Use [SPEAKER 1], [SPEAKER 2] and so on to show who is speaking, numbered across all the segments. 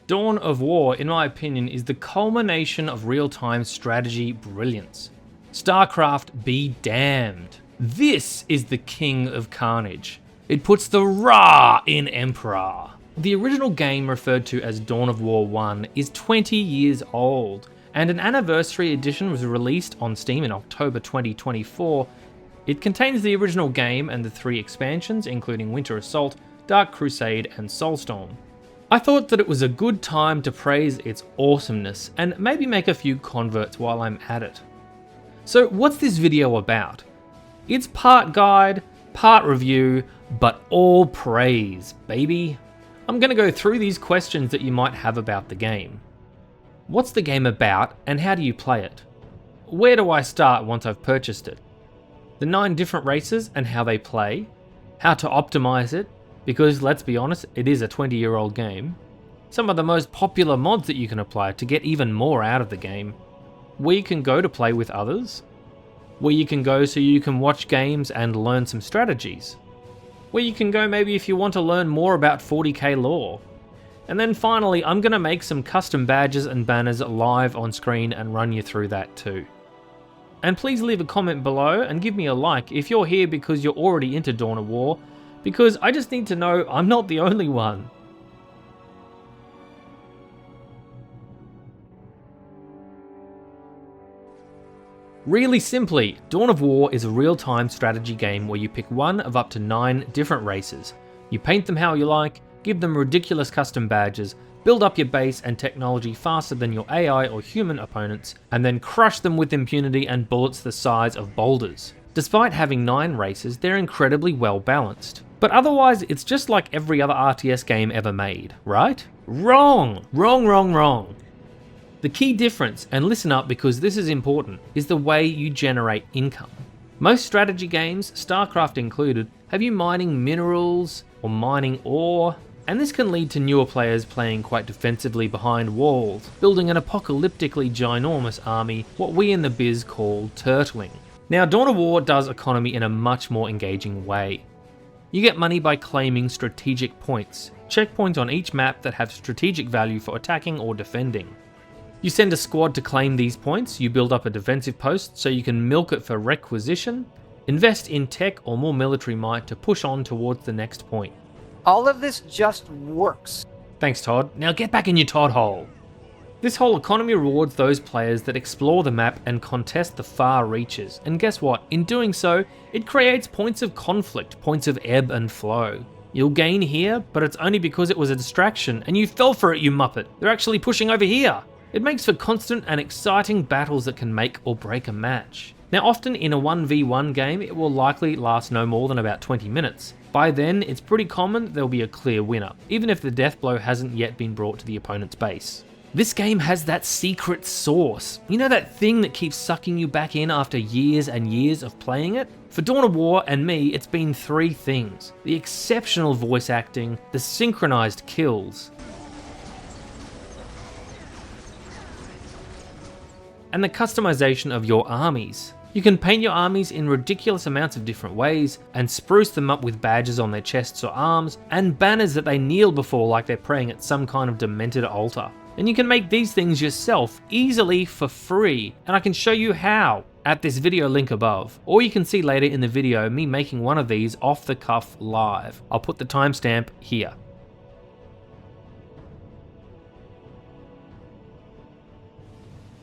[SPEAKER 1] Dawn of War, in my opinion, is the culmination of real-time strategy brilliance. StarCraft be damned. This is the king of carnage. It puts the Ra in Emperor. The original game, referred to as Dawn of War 1, is 20 years old, and an anniversary edition was released on Steam in October 2024. It contains the original game and the 3 expansions, including Winter Assault, Dark Crusade, and Soulstorm. I thought that it was a good time to praise its awesomeness, and maybe make a few converts while I'm at it. So what's this video about? It's part guide, part review, but all praise, baby. I'm going to go through these questions that you might have about the game. What's the game about, and how do you play it? Where do I start once I've purchased it? The 9 different races and how they play, how to optimize it, because let's be honest, it is a 20-year-old game. Some of the most popular mods that you can apply to get even more out of the game. Where you can go to play with others. Where you can go so you can watch games and learn some strategies. Where you can go maybe if you want to learn more about 40k lore. And then finally, I'm going to make some custom badges and banners live on screen and run you through that too. And please leave a comment below and give me a like if you're here because you're already into Dawn of War, because I just need to know I'm not the only one. Really simply, Dawn of War is a real-time strategy game where you pick one of up to 9 different races. You paint them how you like, give them ridiculous custom badges, build up your base and technology faster than your AI or human opponents, and then crush them with impunity and bullets the size of boulders. Despite having 9 races, they're incredibly well balanced. But otherwise, it's just like every other RTS game ever made, right? Wrong! Wrong, wrong, wrong. The key difference, and listen up because this is important, is the way you generate income. Most strategy games, StarCraft included, have you mining minerals or mining ore, and this can lead to newer players playing quite defensively behind walls, building an apocalyptically ginormous army, what we in the biz call turtling. Now, Dawn of War does economy in a much more engaging way. You get money by claiming strategic points, checkpoints on each map that have strategic value for attacking or defending. You send a squad to claim these points, you build up a defensive post so you can milk it for requisition, invest in tech or more military might to push on towards the next point.
[SPEAKER 2] All of this just works.
[SPEAKER 1] Thanks, Todd. Now get back in your Todd hole. This whole economy rewards those players that explore the map and contest the far reaches, and guess what? In doing so, it creates points of conflict, points of ebb and flow. You'll gain here, but it's only because it was a distraction, and you fell for it, you muppet. They're actually pushing over here. It makes for constant and exciting battles that can make or break a match. Now often in a 1v1 game, it will likely last no more than about 20 minutes. By then, it's pretty common there'll be a clear winner, even if the death blow hasn't yet been brought to the opponent's base. This game has that secret sauce. You know that thing that keeps sucking you back in after years and years of playing it? For Dawn of War and me, it's been 3 things. The exceptional voice acting, the synchronized kills, and the customization of your armies. You can paint your armies in ridiculous amounts of different ways, and spruce them up with badges on their chests or arms, and banners that they kneel before like they're praying at some kind of demented altar. And you can make these things yourself, easily for free, and I can show you how at this video link above. Or you can see later in the video me making one of these off the cuff live. I'll put the timestamp here.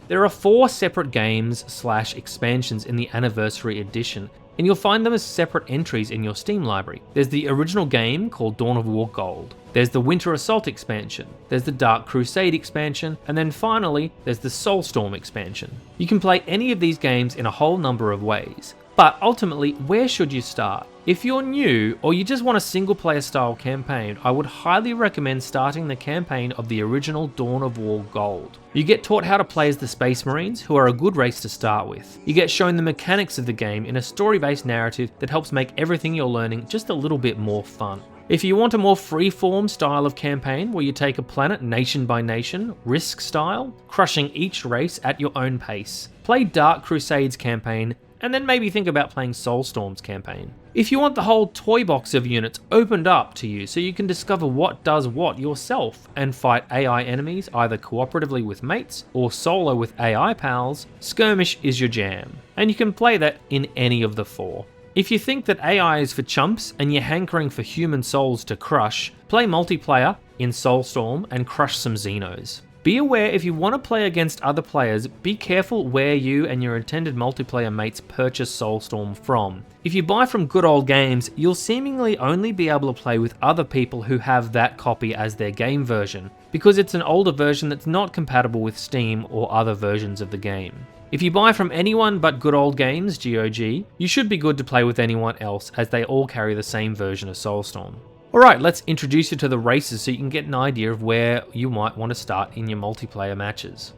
[SPEAKER 1] There are 4 separate games/expansions in the Anniversary Edition, and you'll find them as separate entries in your Steam library. There's the original game called Dawn of War Gold, there's the Winter Assault expansion, there's the Dark Crusade expansion, and then finally there's the Soulstorm expansion. You can play any of these games in a whole number of ways, but ultimately, where should you start? If you're new, or you just want a single player style campaign, I would highly recommend starting the campaign of the original Dawn of War Gold. You get taught how to play as the Space Marines, who are a good race to start with. You get shown the mechanics of the game in a story-based narrative that helps make everything you're learning just a little bit more fun. If you want a more free-form style of campaign where you take a planet nation by nation, risk style, crushing each race at your own pace, play Dark Crusade's campaign and then maybe think about playing Soulstorm's campaign. If you want the whole toy box of units opened up to you so you can discover what does what yourself and fight AI enemies either cooperatively with mates or solo with AI pals, Skirmish is your jam, and you can play that in any of the 4. If you think that AI is for chumps and you're hankering for human souls to crush, play multiplayer in Soulstorm and crush some Xenos. Be aware if you want to play against other players, be careful where you and your intended multiplayer mates purchase Soulstorm from. If you buy from Good Old Games, you'll seemingly only be able to play with other people who have that copy as their game version, because it's an older version that's not compatible with Steam or other versions of the game. If you buy from anyone but Good Old Games, GOG, you should be good to play with anyone else as they all carry the same version of Soulstorm. Alright, let's introduce you to the races so you can get an idea of where you might want to start in your multiplayer matches.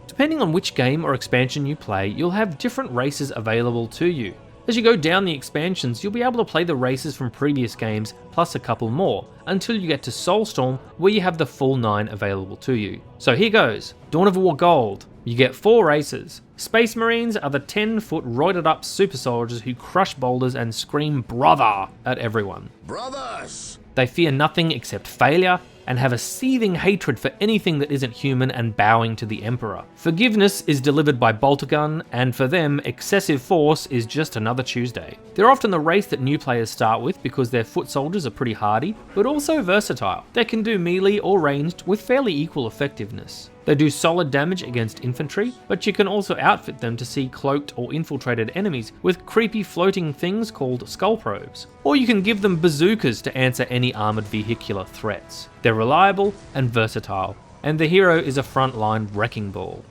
[SPEAKER 1] Depending on which game or expansion you play, you'll have different races available to you. As you go down the expansions, you'll be able to play the races from previous games plus a couple more, until you get to Soulstorm where you have the full 9 available to you. So here goes, Dawn of War Gold. You get 4 races. Space Marines are the 10-foot roided up super soldiers who crush boulders and scream "Brother" at everyone.
[SPEAKER 3] Brothers!
[SPEAKER 1] They fear nothing except failure and have a seething hatred for anything that isn't human and bowing to the Emperor. Forgiveness is delivered by Boltagun, and for them, excessive force is just another Tuesday. They're often the race that new players start with because their foot soldiers are pretty hardy, but also versatile. They can do melee or ranged with fairly equal effectiveness. They do solid damage against infantry, but you can also outfit them to see cloaked or infiltrated enemies with creepy floating things called skull probes. Or you can give them bazookas to answer any armoured vehicular threats. They're reliable and versatile, and the hero is a frontline wrecking ball.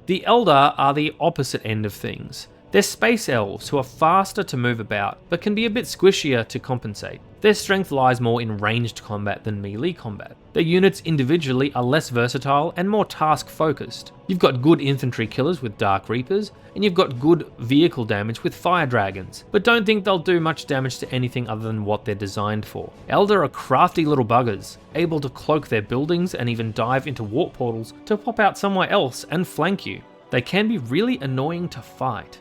[SPEAKER 1] The Eldar are the opposite end of things. They're space elves who are faster to move about, but can be a bit squishier to compensate. Their strength lies more in ranged combat than melee combat. Their units individually are less versatile and more task focused. You've got good infantry killers with Dark Reapers, and you've got good vehicle damage with Fire Dragons, but don't think they'll do much damage to anything other than what they're designed for. Eldar are crafty little buggers, able to cloak their buildings and even dive into warp portals to pop out somewhere else and flank you. They can be really annoying to fight.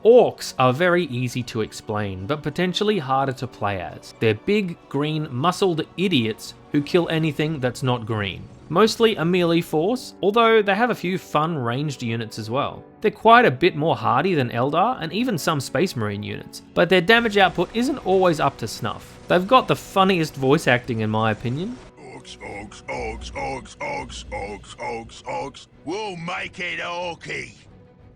[SPEAKER 1] Orcs are very easy to explain, but potentially harder to play as. They're big, green, muscled idiots who kill anything that's not green. Mostly a melee force, although they have a few fun ranged units as well. They're quite a bit more hardy than Eldar and even some Space Marine units, but their damage output isn't always up to snuff. They've got the funniest voice acting in my opinion.
[SPEAKER 3] Orcs, orcs, orcs, orcs, orcs, orcs, orcs, orcs. We'll make it orky.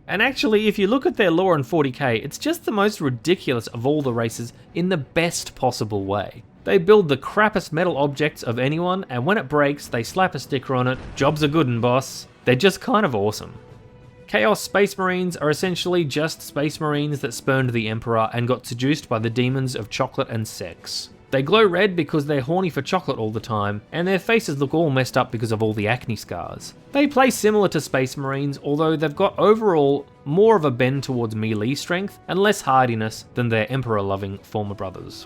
[SPEAKER 1] And actually, if you look at their lore in 40k, it's just the most ridiculous of all the races in the best possible way. They build the crappiest metal objects of anyone, and when it breaks, they slap a sticker on it. Job's a good 'un, boss. They're just kind of awesome. Chaos Space Marines are essentially just Space Marines that spurned the Emperor and got seduced by the demons of chocolate and sex. They glow red because they're horny for chocolate all the time, and their faces look all messed up because of all the acne scars. They play similar to Space Marines, although they've got overall more of a bend towards melee strength and less hardiness than their Emperor-loving former brothers.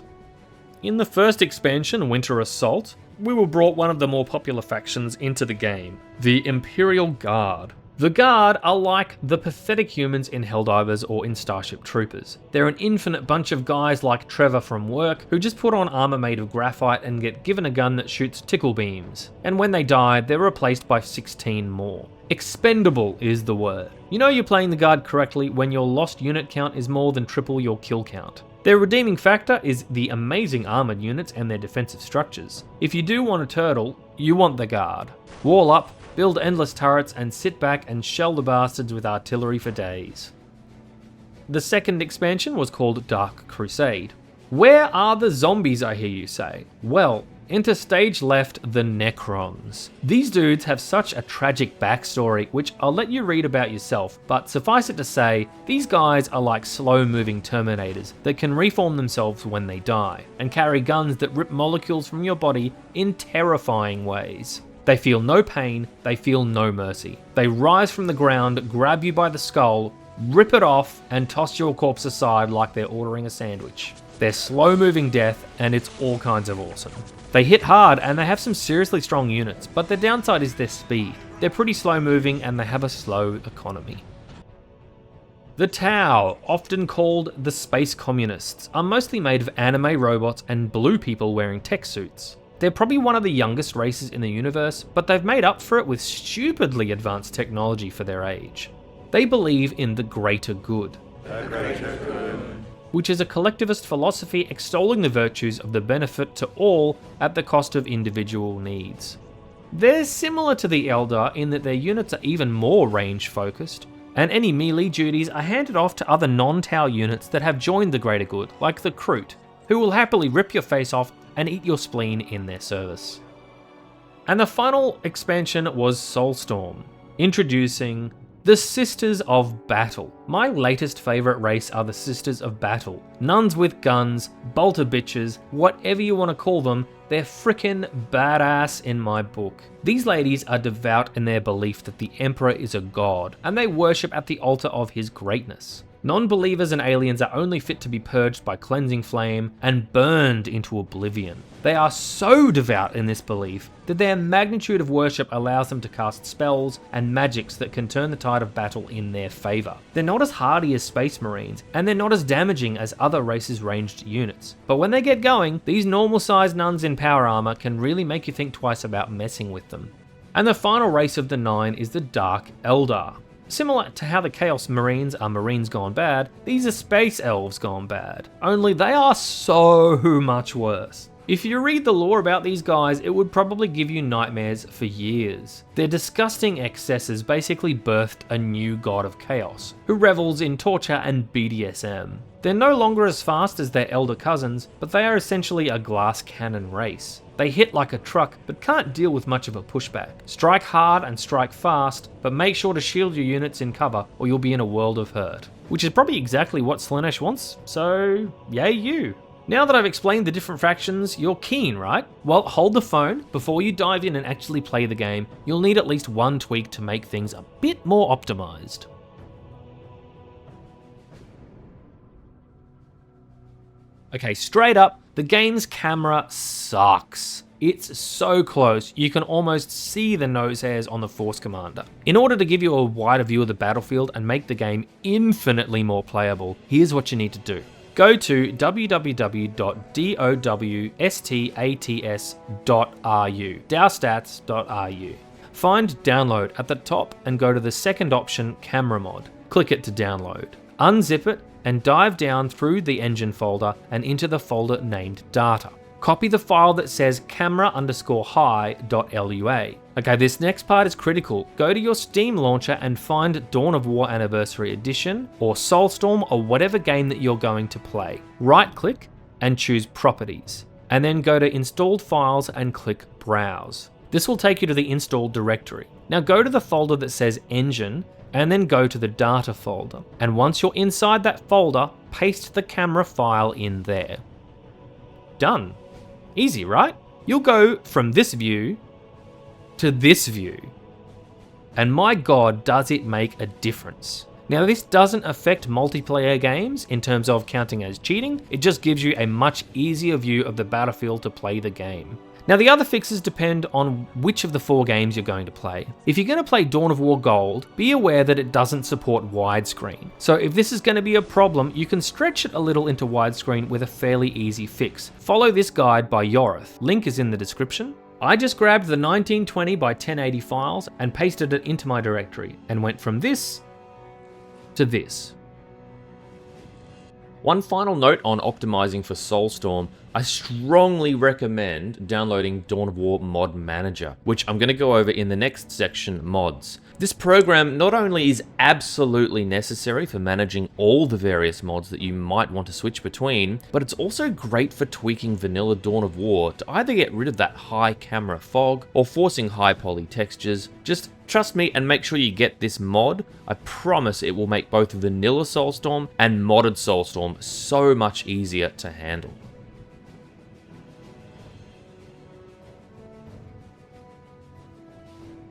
[SPEAKER 1] In the first expansion, Winter Assault, we were brought one of the more popular factions into the game, the Imperial Guard. The Guard are like the pathetic humans in Helldivers or in Starship Troopers. They're an infinite bunch of guys like Trevor from work who just put on armor made of graphite and get given a gun that shoots tickle beams. And when they die, they're replaced by 16 more. Expendable is the word. You know you're playing the Guard correctly when your lost unit count is more than triple your kill count. Their redeeming factor is the amazing armoured units and their defensive structures. If you do want a turtle, you want the Guard. Wall up, build endless turrets, and sit back and shell the bastards with artillery for days. The second expansion was called Dark Crusade. Where are the zombies, I hear you say? Well, enter stage left, the Necrons. These dudes have such a tragic backstory, which I'll let you read about yourself, but suffice it to say, these guys are like slow-moving Terminators that can reform themselves when they die, and carry guns that rip molecules from your body in terrifying ways. They feel no pain, they feel no mercy. They rise from the ground, grab you by the skull, rip it off, and toss your corpse aside like they're ordering a sandwich. They're slow-moving death, and it's all kinds of awesome. They hit hard, and they have some seriously strong units, but their downside is their speed. They're pretty slow-moving, and they have a slow economy. The Tau, often called the Space Communists, are mostly made of anime robots and blue people wearing tech suits. They're probably one of the youngest races in the universe, but they've made up for it with stupidly advanced technology for their age. They believe in the greater good. Which is a collectivist philosophy extolling the virtues of the benefit to all at the cost of individual needs. They're similar to the Eldar in that their units are even more range focused, and any melee duties are handed off to other non-Tau units that have joined the greater good, like the Kroot, who will happily rip your face off and eat your spleen in their service. And the final expansion was Soulstorm, introducing the Sisters of Battle. My latest favourite race are the Sisters of Battle. Nuns with guns, bolter bitches, whatever you want to call them, they're frickin' badass in my book. These ladies are devout in their belief that the Emperor is a god, and they worship at the altar of his greatness. Non-believers and aliens are only fit to be purged by cleansing flame and burned into oblivion. They are so devout in this belief that their magnitude of worship allows them to cast spells and magics that can turn the tide of battle in their favour. They're not as hardy as Space Marines, and they're not as damaging as other races' ranged units. But when they get going, these normal-sized nuns in power armour can really make you think twice about messing with them. And the final race of the 9 is the Dark Eldar. Similar to how the Chaos Marines are Marines gone bad, these are Space Elves gone bad. Only they are so much worse. If you read the lore about these guys, it would probably give you nightmares for years. Their disgusting excesses basically birthed a new god of chaos, who revels in torture and BDSM. They're no longer as fast as their elder cousins, but they are essentially a glass cannon race. They hit like a truck, but can't deal with much of a pushback. Strike hard and strike fast, but make sure to shield your units in cover, or you'll be in a world of hurt. Which is probably exactly what Slaanesh wants, so yay you. Now that I've explained the different factions, you're keen, right? Well, hold the phone. Before you dive in and actually play the game, you'll need at least one tweak to make things a bit more optimized. Okay, straight up, the game's camera sucks. It's so close, you can almost see the nose hairs on the Force Commander. In order to give you a wider view of the battlefield and make the game infinitely more playable, here's what you need to do. Go to www.dowstats.ru, find download at the top and go to the second option, camera mod. Click it to download. Unzip it and dive down through the engine folder and into the folder named data. Copy the file that says camera_high.lua. Okay, this next part is critical. Go to your Steam launcher and find Dawn of War Anniversary Edition or Soulstorm or whatever game that you're going to play. Right click and choose Properties, and then go to Installed Files and click Browse. This will take you to the installed directory. Now go to the folder that says Engine and then go to the Data folder. And once you're inside that folder, paste the camera file in there. Done. Easy, right? You'll go from this view to this view. And my god, does it make a difference. Now this doesn't affect multiplayer games in terms of counting as cheating, it just gives you a much easier view of the battlefield to play the game. Now the other fixes depend on which of the 4 games you're going to play. If you're going to play Dawn of War Gold, be aware that it doesn't support widescreen. So if this is going to be a problem, you can stretch it a little into widescreen with a fairly easy fix. Follow this guide by Yoritih, link is in the description. I just grabbed the 1920 by 1080 files and pasted it into my directory and went from this to this. One final note on optimizing for Soulstorm, I strongly recommend downloading Dawn of War Mod Manager, which I'm going to go over in the next section, mods. This program not only is absolutely necessary for managing all the various mods that you might want to switch between, but it's also great for tweaking vanilla Dawn of War to either get rid of that high camera fog or forcing high poly textures. Just trust me and make sure you get this mod. I promise it will make both vanilla Soulstorm and modded Soulstorm so much easier to handle.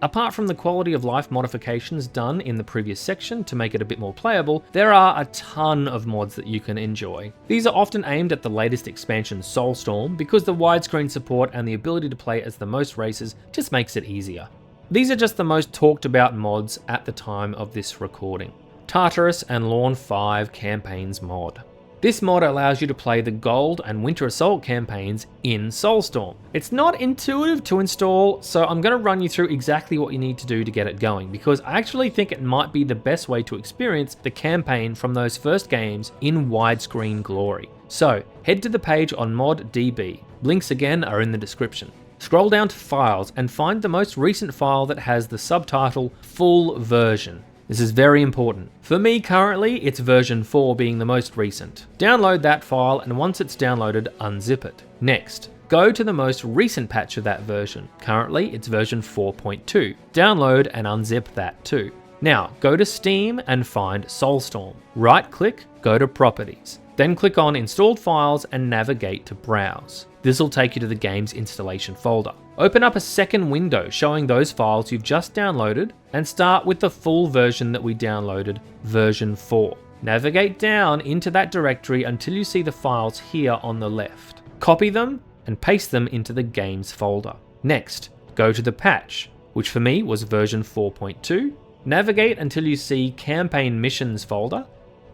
[SPEAKER 1] Apart from the quality of life modifications done in the previous section to make it a bit more playable, there are a ton of mods that you can enjoy. These are often aimed at the latest expansion Soulstorm because the widescreen support and the ability to play as the most races just makes it easier. These are just the most talked about mods at the time of this recording. Tartarus and Lorn 5 Campaigns mod. This mod allows you to play the Gold and Winter Assault campaigns in Soulstorm. It's not intuitive to install, so I'm going to run you through exactly what you need to do to get it going, because I actually think it might be the best way to experience the campaign from those first games in widescreen glory. So head to the page on ModDB. Links again are in the description. Scroll down to Files and find the most recent file that has the subtitle Full Version. This is very important. For me currently, it's version 4 being the most recent. Download that file, and once it's downloaded, unzip it. Next, go to the most recent patch of that version. Currently, it's version 4.2. Download and unzip that too. Now, go to Steam and find Soulstorm. Right-click, go to Properties. Then click on Installed Files and navigate to Browse. This will take you to the game's installation folder. Open up a second window showing those files you've just downloaded and start with the full version that we downloaded, version 4. Navigate down into that directory until you see the files here on the left. Copy them and paste them into the games folder. Next, go to the patch, which for me was version 4.2. Navigate until you see Campaign Missions folder.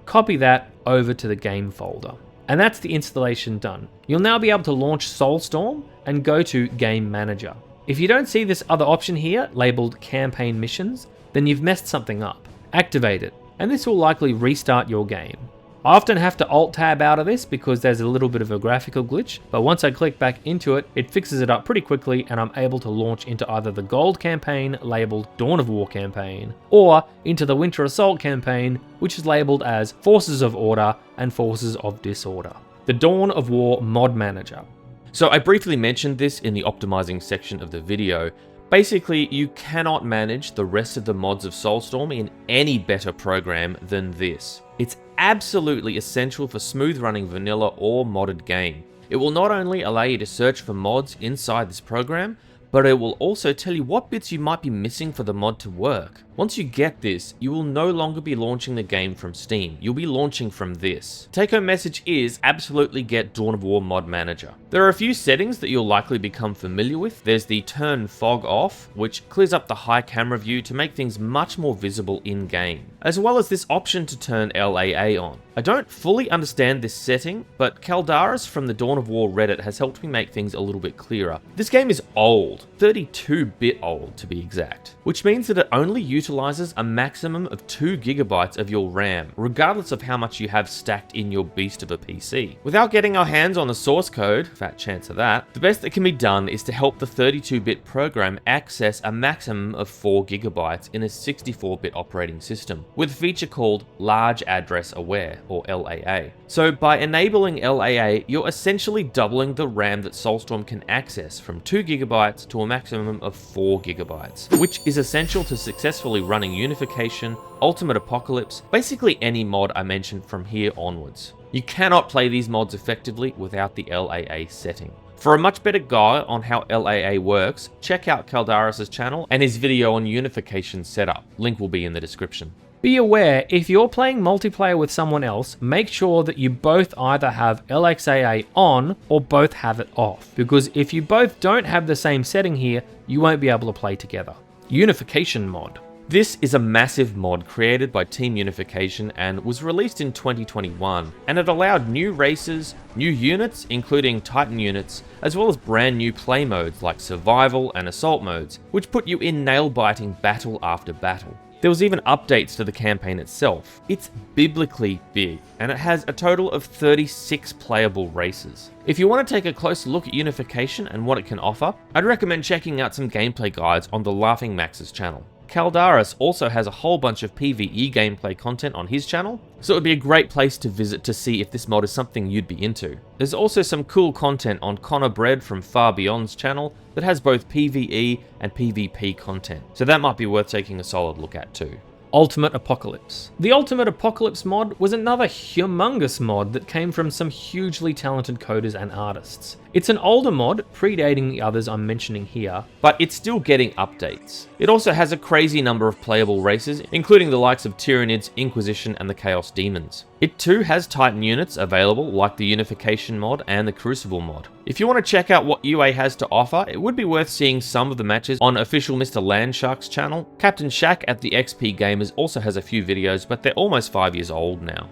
[SPEAKER 1] Copy that over to the game folder. And that's the installation done. You'll now be able to launch Soulstorm and go to Game Manager. If you don't see this other option here labeled Campaign Missions, then you've messed something up. Activate it, and this will likely restart your game. I often have to Alt-Tab out of this because there's a little bit of a graphical glitch, but once I click back into it, it fixes it up pretty quickly and I'm able to launch into either the Gold campaign labeled Dawn of War campaign, or into the Winter Assault campaign, which is labeled as Forces of Order and Forces of Disorder. The Dawn of War mod manager.
[SPEAKER 4] So I briefly mentioned this in the optimizing section of the video. Basically, you cannot manage the rest of the mods of Soulstorm in any better program than this. It's absolutely essential for smooth running vanilla or modded game. It will not only allow you to search for mods inside this program, but it will also tell you what bits you might be missing for the mod to work. Once you get this, you will no longer be launching the game from Steam, you'll be launching from this. Take-home message is absolutely get Dawn of War Mod Manager. There are a few settings that you'll likely become familiar with. There's the turn fog off, which clears up the high camera view to make things much more visible in-game, as well as this option to turn LAA on. I don't fully understand this setting, but Tartarus from the Dawn of War Reddit has helped me make things a little bit clearer. This game is old, 32-bit old to be exact, which means that it only utilizes a maximum of 2 GB of your RAM, regardless of how much you have stacked in your beast of a PC. Without getting our hands on the source code, fat chance of that, the best that can be done is to help the 32-bit program access a maximum of 4 GB in a 64-bit operating system, with a feature called Large Address Aware, or LAA. So by enabling LAA, you're essentially doubling the RAM that Soulstorm can access from 2 GB to a maximum of 4 GB, which is essential to successfully running Unification, Ultimate Apocalypse, basically any mod I mentioned from here onwards. You cannot play these mods effectively without the LAA setting. For a much better guide on how LAA works, check out Tartarus' channel and his video on Unification setup. Link will be in the description.
[SPEAKER 1] Be aware, if you're playing multiplayer with someone else, make sure that you both either have LXAA on or both have it off, because if you both don't have the same setting here, you won't be able to play together. Unification mod.
[SPEAKER 4] This is a massive mod created by Team Unification and was released in 2021, and it allowed new races, new units including Titan units, as well as brand new play modes like survival and assault modes, which put you in nail-biting battle after battle. There was even updates to the campaign itself. It's biblically big, and it has a total of 36 playable races. If you want to take a closer look at Unification and what it can offer, I'd recommend checking out some gameplay guides on the Laughing Max's channel. Tartarus also has a whole bunch of PvE gameplay content on his channel, so it would be a great place to visit to see if this mod is something you'd be into. There's also some cool content on Connor Bread from Far Beyond's channel that has both PvE and PvP content, so that might be worth taking a solid look at too.
[SPEAKER 1] Ultimate Apocalypse. The Ultimate Apocalypse mod was another humongous mod that came from some hugely talented coders and artists. It's an older mod, predating the others I'm mentioning here,
[SPEAKER 4] but it's still getting updates. It also has a crazy number of playable races, including the likes of Tyranids, Inquisition, and the Chaos Demons. It too has Titan units available, like the Unification mod and the Crucible mod. If you want to check out what UA has to offer, it would be worth seeing some of the matches on official Mr. Landshark's channel. Captain Shaq at the XP Gamers also has a few videos, but they're almost 5 years old now.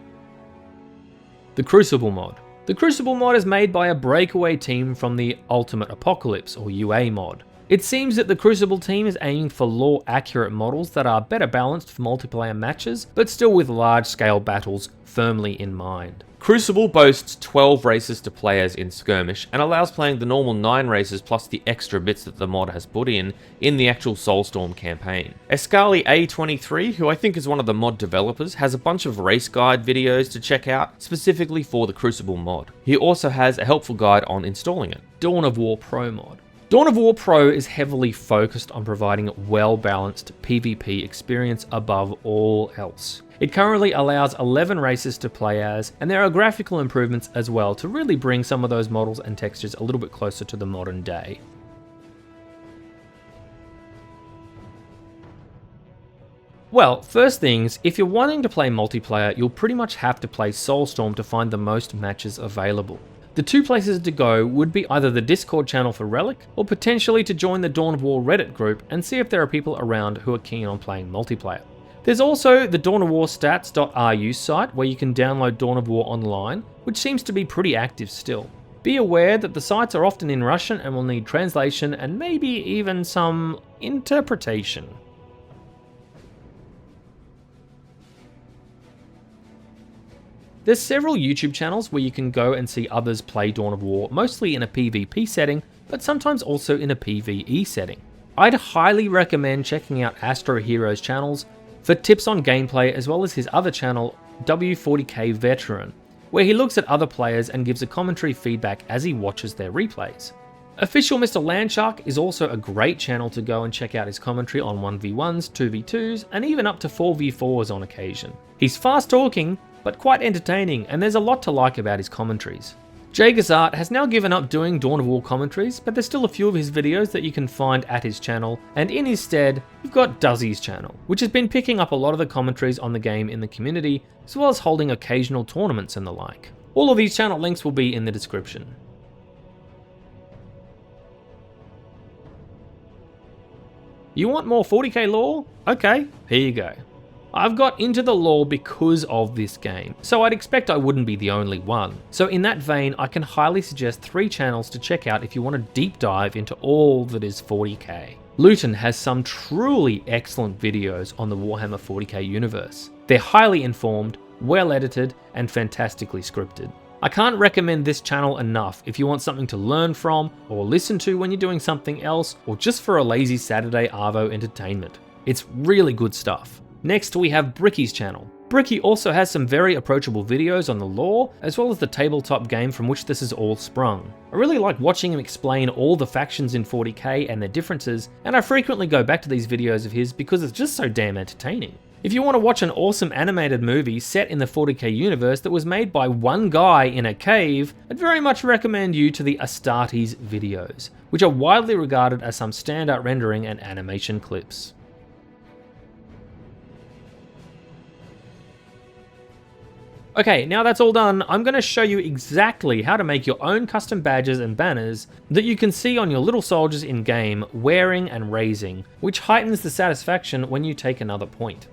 [SPEAKER 1] The Crucible mod. The Crucible mod is made by a breakaway team from the Ultimate Apocalypse, or UA mod. It seems that the Crucible team is aiming for lore-accurate models that are better balanced for multiplayer matches, but still with large-scale battles firmly in mind.
[SPEAKER 4] Crucible boasts 12 races to play as in Skirmish, and allows playing the normal 9 races plus the extra bits that the mod has put in the actual Soulstorm campaign. Escali A23, who I think is one of the mod developers, has a bunch of race guide videos to check out specifically for the Crucible mod. He also has a helpful guide on installing it.
[SPEAKER 1] Dawn of War Pro mod. Dawn of War Pro is heavily focused on providing a well-balanced PvP experience above all else. It currently allows 11 races to play as, and there are graphical improvements as well to really bring some of those models and textures a little bit closer to the modern day. Well, first things, if you're wanting to play multiplayer, you'll pretty much have to play Soulstorm to find the most matches available. The two places to go would be either the Discord channel for Relic, or potentially to join the Dawn of War Reddit group and see if there are people around who are keen on playing multiplayer. There's also the Dawn of War stats.ru site where you can download Dawn of War online, which seems to be pretty active still. Be aware that the sites are often in Russian and will need translation and maybe even some interpretation. There's several YouTube channels where you can go and see others play Dawn of War, mostly in a PvP setting, but sometimes also in a PvE setting. I'd highly recommend checking out Astro Hero's channels for tips on gameplay, as well as his other channel, W40K Veteran, where he looks at other players and gives a commentary feedback as he watches their replays. Official Mr. Landshark is also a great channel to go and check out his commentary on 1v1s, 2v2s, and even up to 4v4s on occasion. He's fast talking, but quite entertaining, and there's a lot to like about his commentaries. Jagazart has now given up doing Dawn of War commentaries, but there's still a few of his videos that you can find at his channel, and in his stead, you've got Duzzy's channel, which has been picking up a lot of the commentaries on the game in the community, as well as holding occasional tournaments and the like. All of these channel links will be in the description. You want more 40k lore? Okay, here you go. I've got into the lore because of this game, so I'd expect I wouldn't be the only one. So in that vein, I can highly suggest 3 channels to check out if you want a deep dive into all that is 40k. Luton has some truly excellent videos on the Warhammer 40k universe. They're highly informed, well edited, and fantastically scripted. I can't recommend this channel enough if you want something to learn from, or listen to when you're doing something else, or just for a lazy Saturday Arvo entertainment. It's really good stuff. Next, we have Bricky's channel. Bricky also has some very approachable videos on the lore, as well as the tabletop game from which this has all sprung. I really like watching him explain all the factions in 40k and their differences, and I frequently go back to these videos of his because it's just so damn entertaining. If you want to watch an awesome animated movie set in the 40k universe that was made by one guy in a cave, I'd very much recommend you to the Astartes videos, which are widely regarded as some standout rendering and animation clips. Okay, now that's all done, I'm going to show you exactly how to make your own custom badges and banners that you can see on your little soldiers in-game wearing and raising, which heightens the satisfaction when you take another point.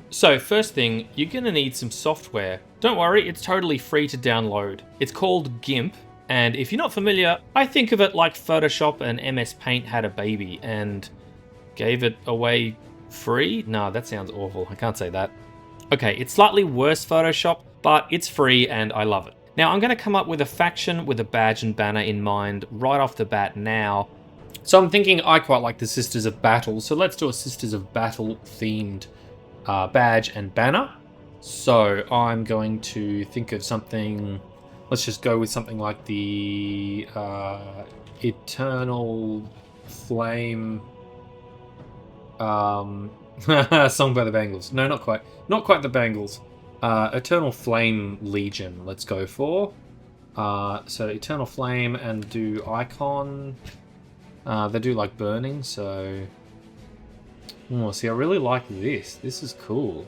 [SPEAKER 1] So first thing, you're going to need some software. Don't worry, it's totally free to download. It's called GIMP, and if you're not familiar, I think of it like Photoshop and MS Paint had a baby and gave it away free? No, that sounds awful, I can't say that. Okay, it's slightly worse Photoshop, but it's free and I love it. Now I'm going to come up with a faction with a badge and banner in mind right off the bat now. So I'm thinking I quite like the Sisters of Battle, so let's do a Sisters of Battle themed badge and banner. So I'm going to think of something, let's just go with something like the Eternal Flame Song by the Bangles. No, not quite. Not quite the Bangles. Eternal Flame Legion, let's go for. So Eternal Flame and do Icon. They do like burning, so... Oh, see, I really like this. This is cool.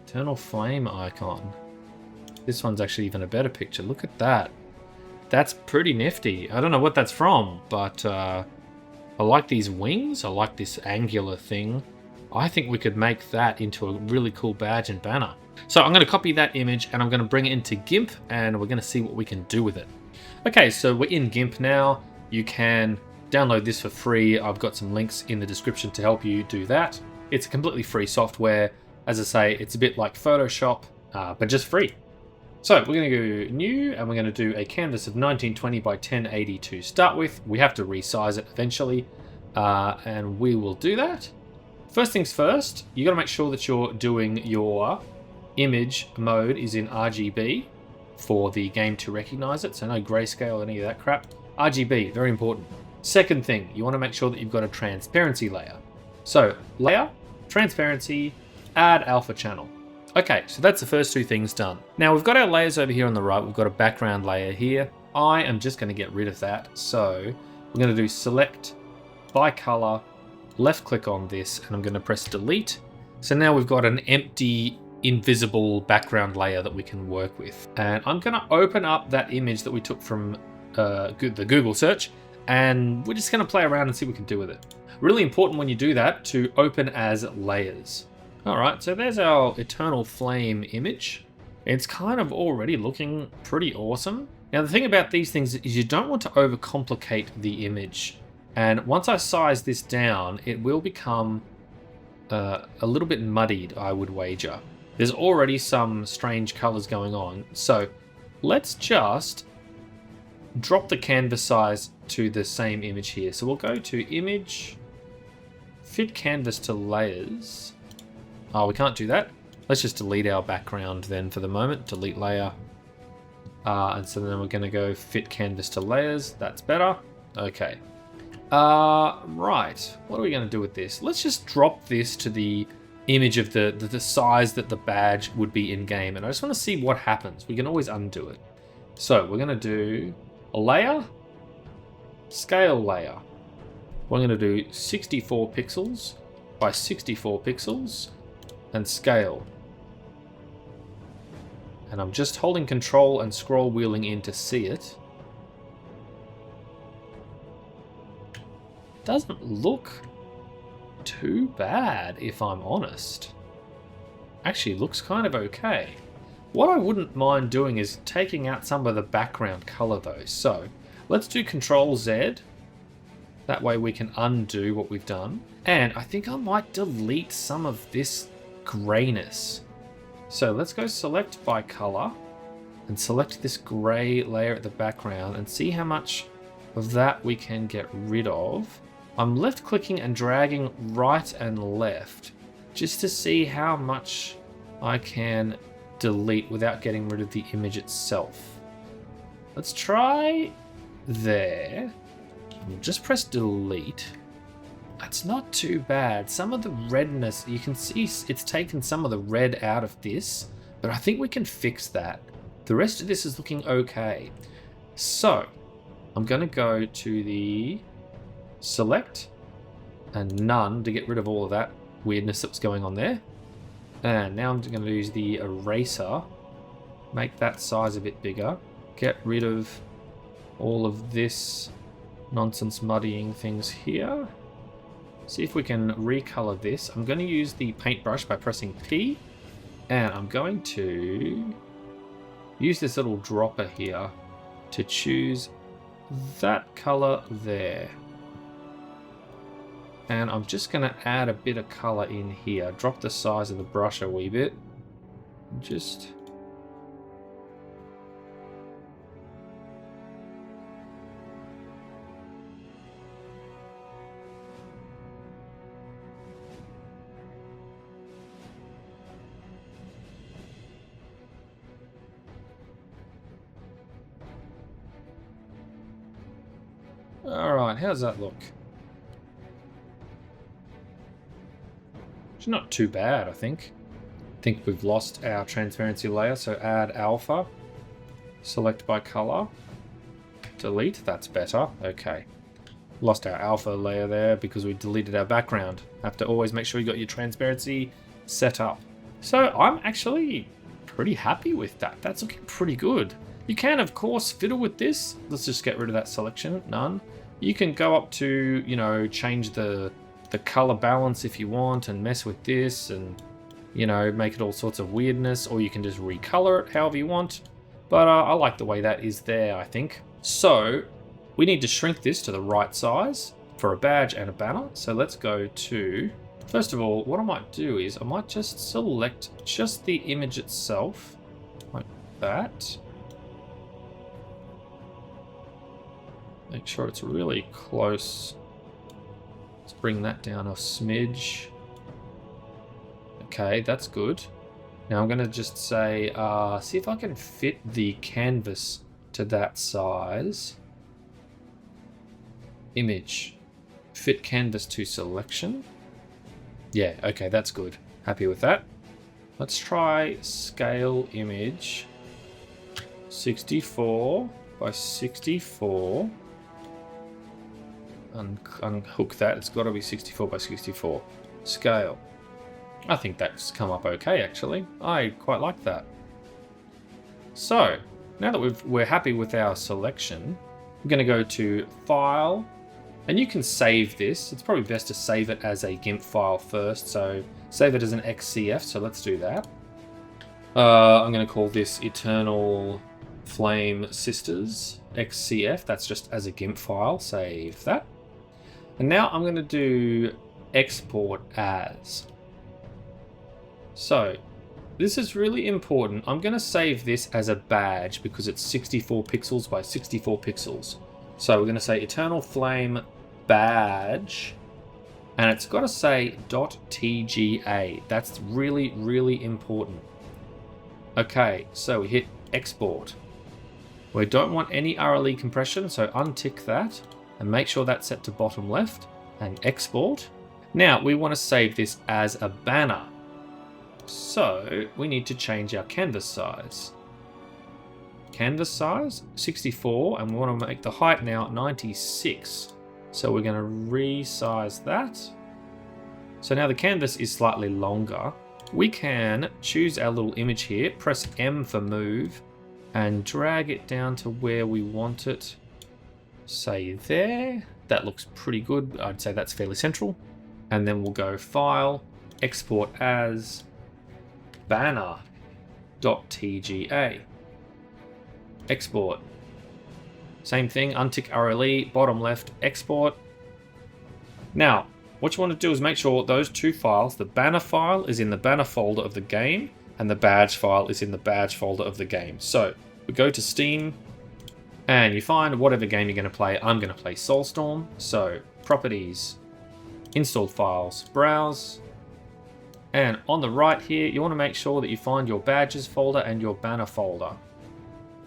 [SPEAKER 1] Eternal Flame Icon. This one's actually even a better picture. Look at that. That's pretty nifty. I don't know what that's from, but I like these wings. I like this angular thing. I think we could make that into a really cool badge and banner. So I'm going to copy that image and I'm going to bring it into GIMP and we're going to see what we can do with it. Okay, so we're in GIMP now. You can download this for free. I've got some links in the description to help you do that. It's a completely free software. As I say, it's a bit like Photoshop, but just free. So we're going to go new and we're going to do a canvas of 1920 by 1080 to start with. We have to resize it eventually, and we will do that. First things first, you got to make sure that you're doing your image mode is in RGB for the game to recognize it. So no grayscale or any of that crap. RGB, very important. Second thing, you want to make sure that you've got a transparency layer. So layer, transparency, add alpha channel. Okay, so that's the first two things done. Now we've got our layers over here on the right. We've got a background layer here. I am just going to get rid of that. So we're going to do select by color, left click on this, and I'm going to press delete. So now we've got an empty, invisible background layer that we can work with. And I'm going to open up that image that we took from the Google search, and we're just going to play around and see what we can do with it. Really important when you do that to open as layers. All right, so there's our Eternal Flame image. It's kind of already looking pretty awesome. Now, the thing about these things is you don't want to overcomplicate the image. And once I size this down, it will become a little bit muddied, I would wager. There's already some strange colors going on. So let's just drop the canvas size to the same image here. So we'll go to Image, Fit Canvas to Layers. Oh, we can't do that. Let's just delete our background then for the moment. Delete layer. And so then we're going to go Fit Canvas to Layers. That's better. Okay. Right. What are we going to do with this? Let's just drop this to the image of the size that the badge would be in game. And I just want to see what happens. We can always undo it. So we're going to do a layer, scale layer. We're going to do 64 pixels by 64 pixels. And scale. And I'm just holding control and scroll wheeling in to see it. Doesn't look too bad, if I'm honest. Actually, looks kind of okay. What I wouldn't mind doing is taking out some of the background color though. So let's do Control Z. That way we can undo what we've done. And I think I might delete some of this grayness. So let's go select by color and select this gray layer at the background and see how much of that we can get rid of. I'm left clicking and dragging right and left just to see how much I can delete without getting rid of the image itself. Let's try there. We'll just press delete. It's not too bad. Some of the redness, you can see it's taken some of the red out of this, but I think we can fix that. The rest of this is looking okay. So I'm going to go to the select and none to get rid of all of that weirdness that was going on there. And now I'm going to use the eraser, make that size a bit bigger, get rid of all of this nonsense muddying things here. See if we can recolor this. I'm going to use the paintbrush by pressing P, and I'm going to use this little dropper here to choose that color there. And I'm just going to add a bit of color in here. Drop the size of the brush a wee bit. Just... Alright, how's that look? Which is not too bad, I think. I think we've lost our transparency layer, so add alpha. Select by color. Delete, that's better. Okay. Lost our alpha layer there because we deleted our background. Have to always make sure you got your transparency set up. So I'm actually pretty happy with that. That's looking pretty good. You can, of course, fiddle with this. Let's just get rid of that selection. None. You can go up to, you know, change the color balance if you want and mess with this and, you know, make it all sorts of weirdness, or you can just recolor it however you want. But I like the way that is there, I think. So we need to shrink this to the right size for a badge and a banner. So let's go to, first of all, what I might do is I might just select just the image itself like that. Make sure it's really close. Let's bring that down a smidge. Okay, that's good. Now I'm going to just say, see if I can fit the canvas to that size. Image. Fit canvas to selection. Yeah, okay, that's good. Happy with that. Let's try scale image. 64 by 64. Unhook that. It's got to be 64 by 64. Scale. I think that's come up okay, actually. I quite like that. So, now that we're happy with our selection, I'm going to go to File, and you can save this. It's probably best to save it as a GIMP file first, so save it as an XCF, so let's do that. I'm going to call this Eternal Flame Sisters XCF. That's just as a GIMP file. Save that. And now I'm going to do Export As. So, this is really important. I'm going to save this as a badge because it's 64 pixels by 64 pixels. So we're going to say Eternal Flame Badge, and it's got to say .tga. That's really, really important. Okay, so we hit Export. We don't want any RLE compression, so untick that and make sure that's set to bottom left and Export. Now we want to save this as a banner. So we need to change our canvas size. Canvas size 64, and we want to make the height now 96. So we're going to resize that. So now the canvas is slightly longer. We can choose our little image here, press M for move, and drag it down to where we want it. Say there. That looks pretty good. I'd say that's fairly central. And then we'll go File, Export As, banner.tga. Export. Same thing, untick RLE, bottom left, export. Now, what you want to do is make sure those two files, the banner file is in the banner folder of the game, and the badge file is in the badge folder of the game. So, we go to Steam, and you find whatever game you're going to play. I'm going to play Soulstorm. So, Properties, Installed Files, Browse. And on the right here, you want to make sure that you find your badges folder and your banner folder.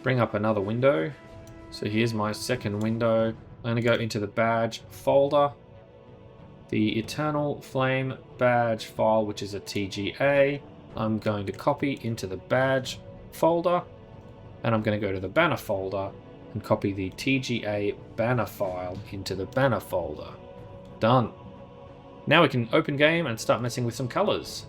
[SPEAKER 1] Bring up another window. So here's my second window. I'm going to go into the badge folder. The Eternal Flame badge file, which is a TGA, I'm going to copy into the badge folder. And I'm going to go to the banner folder and copy the TGA banner file into the banner folder. Done. Now we can open game and start messing with some colors.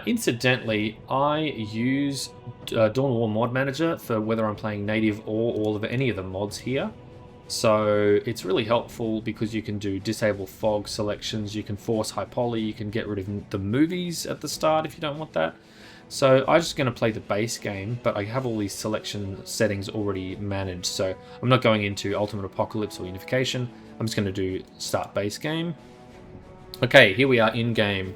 [SPEAKER 1] Incidentally, I use Dawn War Mod Manager for whether I'm playing native or all of any of the mods here. So it's really helpful because you can do disable fog selections, you can force high poly, you can get rid of the movies at the start if you don't want that. So I'm just going to play the base game, but I have all these selection settings already managed. So I'm not going into Ultimate Apocalypse or Unification. I'm just going to do start base game. Okay, here we are in game.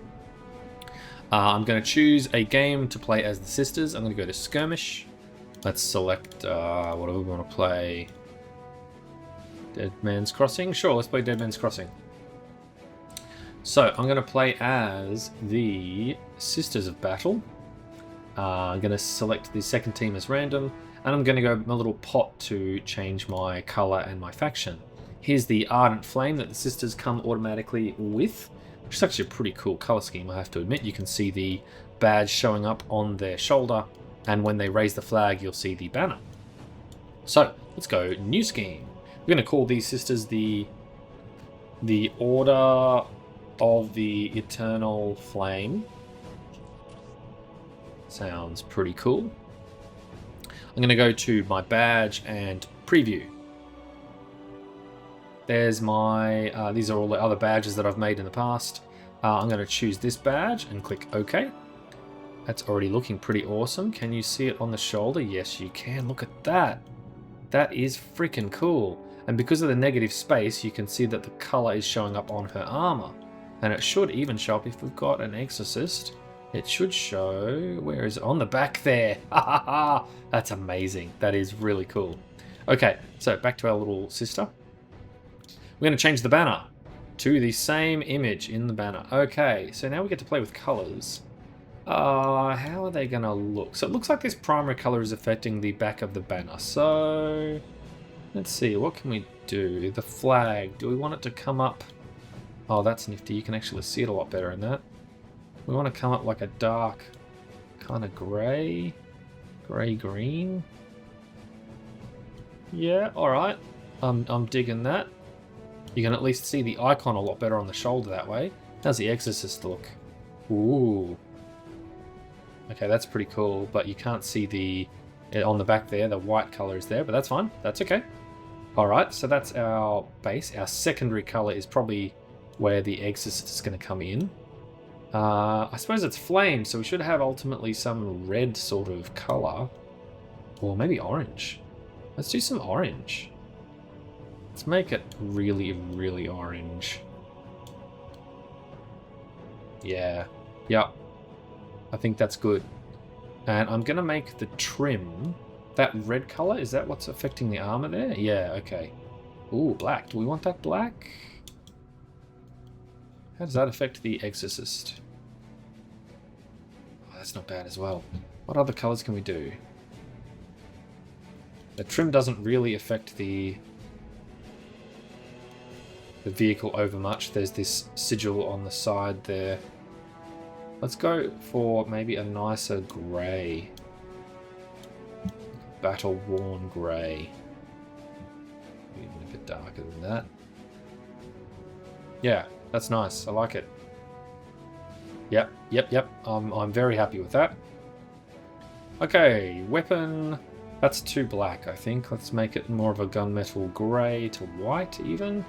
[SPEAKER 1] I'm going to choose a game to play as the sisters. I'm going to go to Skirmish. Let's select, what do we want to play? Dead Man's Crossing? Sure, let's play Dead Man's Crossing. So, I'm going to play as the Sisters of Battle. I'm going to select the second team as random. And I'm going to go a little pot to change my color and my faction. Here's the Ardent Flame that the sisters come automatically with. which is actually a pretty cool color scheme, I have to admit. You can see the badge showing up on their shoulder, and when they raise the flag, you'll see the banner. So, let's go new scheme. We're going to call these sisters the Order of the Eternal Flame. Sounds pretty cool. I'm going to go to my badge and preview. There's my, these are all the other badges that I've made in the past. I'm going to choose this badge and click OK. That's already looking pretty awesome. Can you see it on the shoulder? Yes, you can. Look at that. That is freaking cool. And because of the negative space, you can see that the color is showing up on her armor. And it should even show up if we've got an exorcist. It should show, where is it? On the back there. Ha ha ha. That's amazing. That is really cool. Okay, so back to our little sister. We're going to change the banner to the same image in the banner. Okay, so now we get to play with colors. How are they going to look? So it looks like this primary color is affecting the back of the banner. So let's see, what can we do? The flag, do we want it to come up? Oh, that's nifty. You can actually see it a lot better in that. We want to come up like a dark kind of grey, grey-green. Yeah, alright. I'm digging that. You can at least see the icon a lot better on the shoulder that way. How's the Exorcist look? Ooh. Okay, that's pretty cool, but you can't see the... on the back there, the white colour is there, but that's fine. That's okay. Alright, so that's our base. Our secondary colour is probably where the Exorcist is going to come in. I suppose it's flame, so we should have ultimately some red sort of colour. Or maybe orange. Let's do some orange. Let's make it really, really orange. Yeah. Yep. I think that's good. And I'm going to make the trim that red colour. Is that what's affecting the armour there? Yeah, okay. Ooh, black. Do we want that black? How does that affect the Exorcist? Oh, that's not bad as well. What other colours can we do? The trim doesn't really affect the vehicle over much. There's this sigil on the side there. Let's go for maybe a nicer grey. Battle-worn grey. Even a bit darker than that. Yeah, that's nice. I like it. Yep. I'm very happy with that. Okay, weapon. That's too black, I think. Let's make it more of a gunmetal grey to white, even.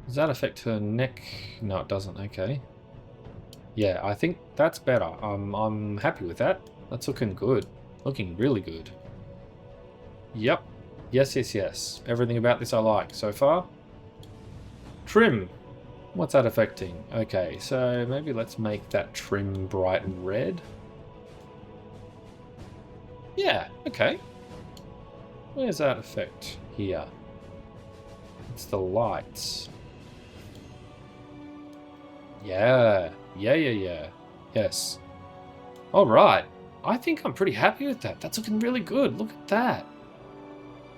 [SPEAKER 1] Does that affect her neck? No, it doesn't. Okay. Yeah, I think that's better. I'm happy with that. That's looking good. Looking really good. Yep. Yes. Everything about this I like so far. Trim. What's that affecting? Okay, so maybe let's make that trim bright red. Yeah, okay. Where's that effect? Here. It's the lights. Yeah. Yes. Alright. I think I'm pretty happy with that. That's looking really good. Look at that.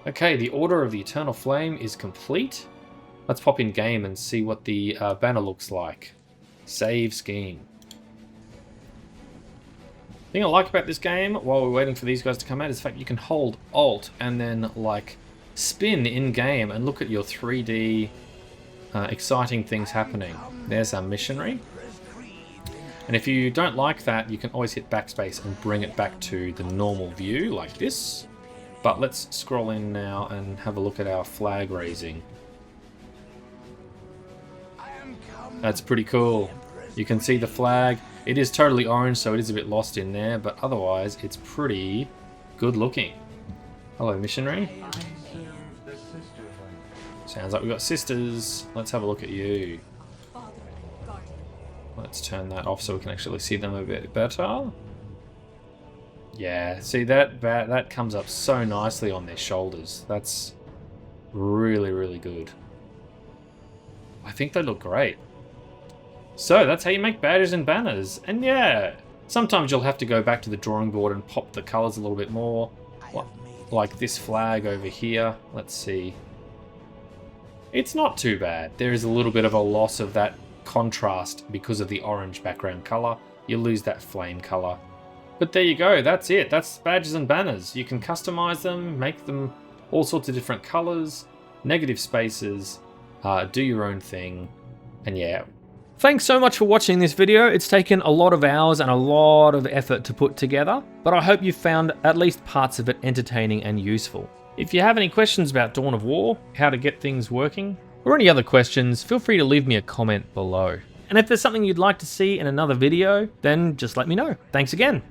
[SPEAKER 1] Okay, the Order of the Eternal Flame is complete. Let's pop in game and see what the banner looks like. Save scheme. The thing I like about this game, while we're waiting for these guys to come out, is the fact you can hold Alt and then, like, spin in-game and look at your 3D exciting things happening. There's our missionary. And if you don't like that, you can always hit backspace and bring it back to the normal view, like this. But let's scroll in now and have a look at our flag raising. That's pretty cool. You can see the flag. It is totally orange, so it is a bit lost in there, but otherwise it's pretty good looking. Hello, missionary. Sounds like we've got sisters. Let's have a look at you. Let's turn that off so we can actually see them a bit better. Yeah, see that comes up so nicely on their shoulders. That's really, really good. I think they look great. So that's how you make badges and banners. And yeah, sometimes you'll have to go back to the drawing board and pop the colors a little bit more. Like this flag over here. Let's see. It's not too bad. There is a little bit of a loss of that contrast because of the orange background color. You lose that flame color. But there you go, that's it. That's badges and banners. You can customize them, make them all sorts of different colors, negative spaces, do your own thing, and yeah. Thanks so much for watching this video. It's taken a lot of hours and a lot of effort to put together, but I hope you found at least parts of it entertaining and useful. If you have any questions about Dawn of War, how to get things working, or any other questions, feel free to leave me a comment below. And if there's something you'd like to see in another video, then just let me know. Thanks again.